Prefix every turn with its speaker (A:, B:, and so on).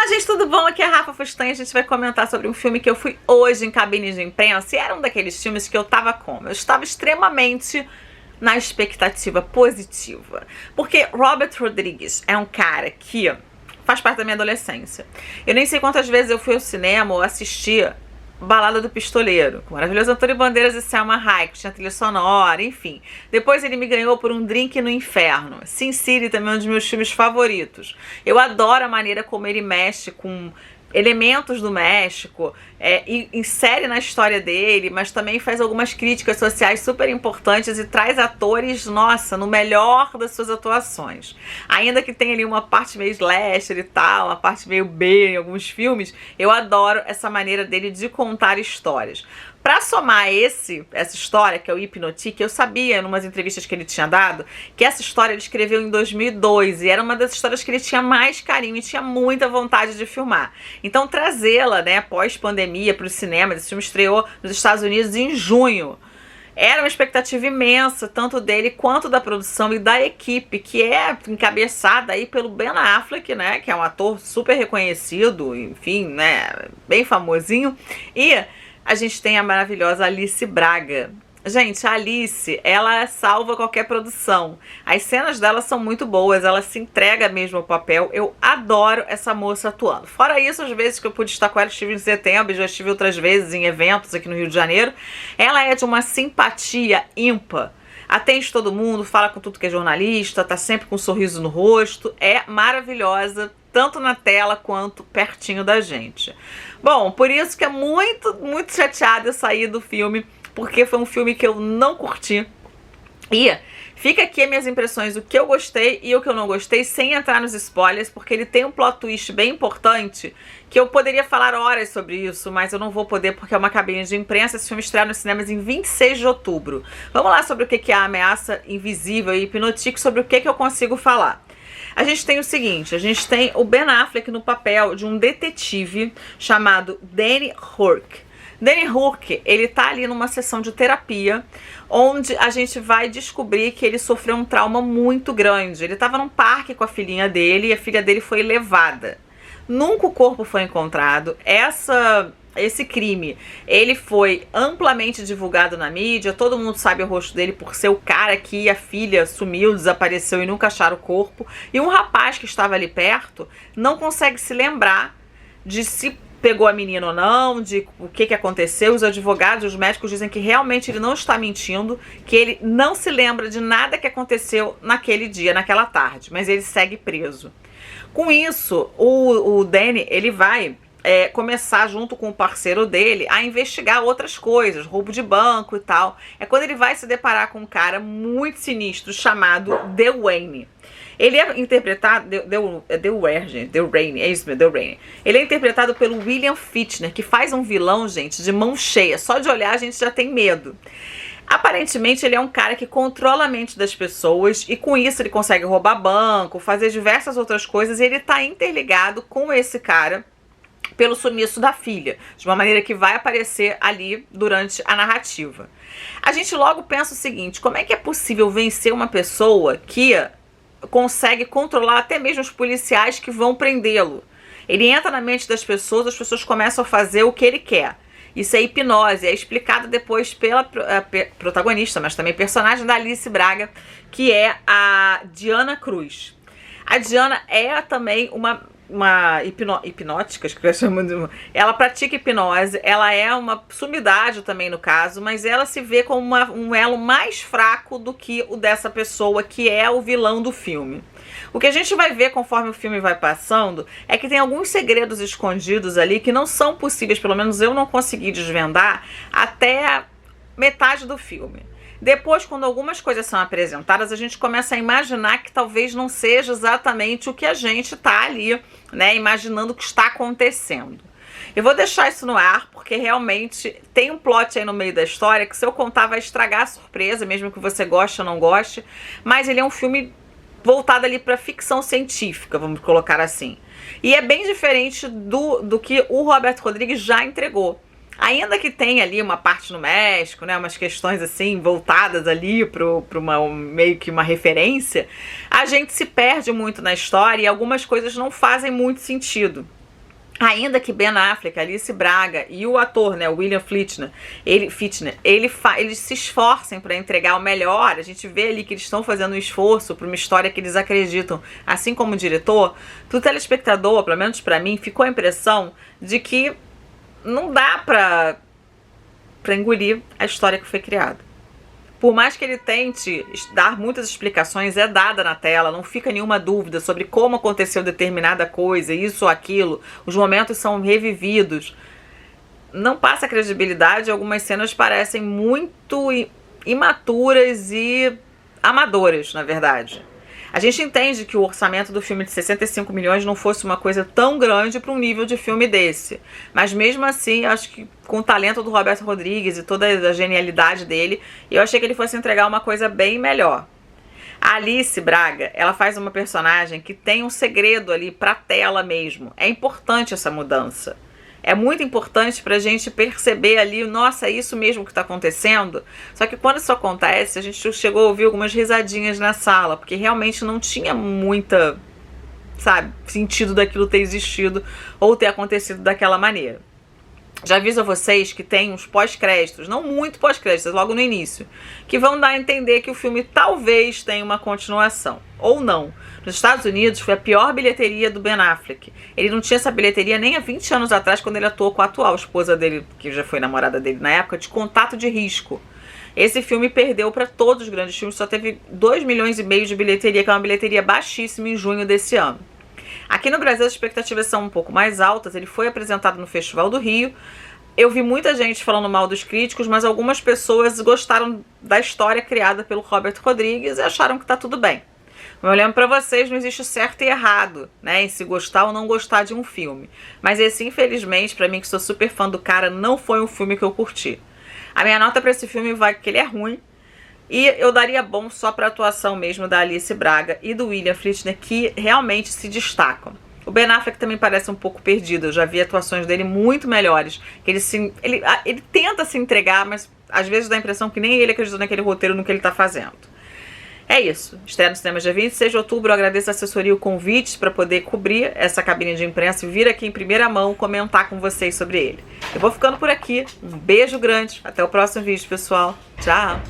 A: Olá, gente, tudo bom? Aqui é a Rafa Fustan. A gente vai comentar sobre um filme que eu fui hoje em cabine de imprensa e era um daqueles filmes que eu tava como? Eu estava extremamente na expectativa positiva, porque Robert Rodrigues é um cara que faz parte da minha adolescência. Eu nem sei quantas vezes eu fui ao cinema ou assisti Balada do Pistoleiro, com o maravilhoso Antônio Bandeiras e Selma Hayek, tinha trilha sonora, enfim. Depois ele me ganhou por Um Drink no Inferno. Sin City também é um dos meus filmes favoritos. Eu adoro a maneira como ele mexe com elementos do México, e insere na história dele, mas também faz algumas críticas sociais super importantes e traz atores, nossa, no melhor das suas atuações. Ainda que tenha ali uma parte meio slasher e tal, uma parte meio B em alguns filmes, eu adoro essa maneira dele de contar histórias. Pra somar essa história, que é o Hipnotique, eu sabia, em umas entrevistas que ele tinha dado, que essa história ele escreveu em 2002 e era uma das histórias que ele tinha mais carinho e tinha muita vontade de filmar. Então trazê-la, né, pós-pandemia para o cinema, esse filme estreou nos Estados Unidos em junho. Era uma expectativa imensa, tanto dele quanto da produção e da equipe, que é encabeçada aí pelo Ben Affleck, né, que é um ator super reconhecido, enfim, né, bem famosinho, e a gente tem a maravilhosa Alice Braga. Gente, a Alice, ela salva qualquer produção. As cenas dela são muito boas, ela se entrega mesmo ao papel. Eu adoro essa moça atuando. Fora isso, às vezes que eu pude estar com ela, estive em setembro, já estive outras vezes em eventos aqui no Rio de Janeiro. Ela é de uma simpatia ímpar. Atende todo mundo, fala com tudo que é jornalista, tá sempre com um sorriso no rosto. É maravilhosa, tanto na tela quanto pertinho da gente. Bom, por isso que é muito chateada eu sair do filme, porque foi um filme que eu não curti. E fica aqui as minhas impressões, o que eu gostei e o que eu não gostei, sem entrar nos spoilers, porque ele tem um plot twist bem importante, que eu poderia falar horas sobre isso, mas eu não vou poder porque é uma cabine de imprensa. Esse filme estreia nos cinemas em 26 de outubro. Vamos lá sobre o que é a ameaça invisível e Hipnotique, sobre o que eu consigo falar. A gente tem o seguinte, a gente tem o Ben Affleck no papel de um detetive chamado Danny Hurk. Danny Hurk, ele tá ali numa sessão de terapia, onde a gente vai descobrir que ele sofreu um trauma muito grande. Ele tava num parque com a filhinha dele e a filha dele foi levada. Nunca o corpo foi encontrado. Esse crime, ele foi amplamente divulgado na mídia, todo mundo sabe o rosto dele por ser o cara que a filha sumiu, desapareceu e nunca acharam o corpo. E um rapaz que estava ali perto não consegue se lembrar de se pegou a menina ou não, de o que aconteceu. Os advogados, os médicos dizem que realmente ele não está mentindo, que ele não se lembra de nada que aconteceu naquele dia, naquela tarde, mas ele segue preso. Com isso, o Danny, ele vai começar junto com o parceiro dele a investigar outras coisas, roubo de banco e tal. É quando ele vai se deparar com um cara muito sinistro chamado Dwayne. Ele é interpretado, Dwayne, é isso mesmo, Dwayne. Ele é interpretado pelo William Fichtner, que faz um vilão, gente, de mão cheia. Só de olhar a gente já tem medo. Aparentemente ele é um cara que controla a mente das pessoas e com isso ele consegue roubar banco, fazer diversas outras coisas, e ele tá interligado com esse cara pelo sumiço da filha, de uma maneira que vai aparecer ali durante a narrativa. A gente logo pensa o seguinte, como é que é possível vencer uma pessoa que consegue controlar até mesmo os policiais que vão prendê-lo? Ele entra na mente das pessoas, as pessoas começam a fazer o que ele quer. Isso é hipnose, é explicado depois pela protagonista, mas também personagem da Alice Braga, que é a Diana Cruz. A Diana é também uma hipnótica, acho que eu chamo de... Ela pratica hipnose, ela é uma sumidade também no caso, mas ela se vê como um elo mais fraco do que o dessa pessoa, que é o vilão do filme. O que a gente vai ver conforme o filme vai passando é que tem alguns segredos escondidos ali que não são possíveis, pelo menos eu não consegui desvendar até a metade do filme. Depois, quando algumas coisas são apresentadas, a gente começa a imaginar que talvez não seja exatamente o que a gente tá ali, né, imaginando que está acontecendo. Eu vou deixar isso no ar, porque realmente tem um plot aí no meio da história que, se eu contar, vai estragar a surpresa, mesmo que você goste ou não goste, mas ele é um filme voltado ali para ficção científica, vamos colocar assim. E é bem diferente do que o Robert Rodrigues já entregou. Ainda que tenha ali uma parte no México, né, umas questões assim voltadas ali para meio que uma referência, a gente se perde muito na história e algumas coisas não fazem muito sentido. Ainda que Ben Affleck, Alice Braga e o ator, né, William Fichtner, eles se esforcem para entregar o melhor. A gente vê ali que eles estão fazendo um esforço para uma história que eles acreditam, assim como o diretor. Pro telespectador, pelo menos para mim, ficou a impressão de que não dá para engolir a história que foi criada. Por mais que ele tente dar muitas explicações, é dada na tela, não fica nenhuma dúvida sobre como aconteceu determinada coisa, isso ou aquilo, os momentos são revividos. Não passa credibilidade, algumas cenas parecem muito imaturas e amadoras, na verdade. A gente entende que o orçamento do filme de 65 milhões não fosse uma coisa tão grande para um nível de filme desse. Mas mesmo assim, acho que com o talento do Roberto Rodrigues e toda a genialidade dele, eu achei que ele fosse entregar uma coisa bem melhor. A Alice Braga, ela faz uma personagem que tem um segredo ali pra tela mesmo. É importante essa mudança. É muito importante pra gente perceber ali, nossa, é isso mesmo que tá acontecendo. Só que quando isso acontece, a gente chegou a ouvir algumas risadinhas na sala, porque realmente não tinha muita, sabe, sentido daquilo ter existido ou ter acontecido daquela maneira. Já aviso a vocês que tem uns pós-créditos, não muito pós-créditos, logo no início, que vão dar a entender que o filme talvez tenha uma continuação, ou não. Nos Estados Unidos foi a pior bilheteria do Ben Affleck. Ele não tinha essa bilheteria nem há 20 anos atrás, quando ele atuou com a atual esposa dele, que já foi namorada dele na época, de Contato de Risco. Esse filme perdeu para todos os grandes filmes, só teve 2,5 milhões de bilheteria, que é uma bilheteria baixíssima em junho desse ano. Aqui no Brasil as expectativas são um pouco mais altas, ele foi apresentado no Festival do Rio. Eu vi muita gente falando mal dos críticos, mas algumas pessoas gostaram da história criada pelo Robert Rodrigues e acharam que tá tudo bem. Eu lembro pra vocês, não existe certo e errado, né, em se gostar ou não gostar de um filme. Mas esse, infelizmente, pra mim que sou super fã do cara, não foi um filme que eu curti. A minha nota pra esse filme vai que ele é ruim. E eu daria bom só para a atuação mesmo da Alice Braga e do William Fichtner, que realmente se destacam. O Ben Affleck também parece um pouco perdido, eu já vi atuações dele muito melhores. Ele tenta se entregar, mas às vezes dá a impressão que nem ele acreditou naquele roteiro, no que ele está fazendo. É isso, estreia no cinema dia 26 de outubro, eu agradeço a assessoria e o convite para poder cobrir essa cabine de imprensa e vir aqui em primeira mão comentar com vocês sobre ele. Eu vou ficando por aqui, um beijo grande, até o próximo vídeo, pessoal. Tchau!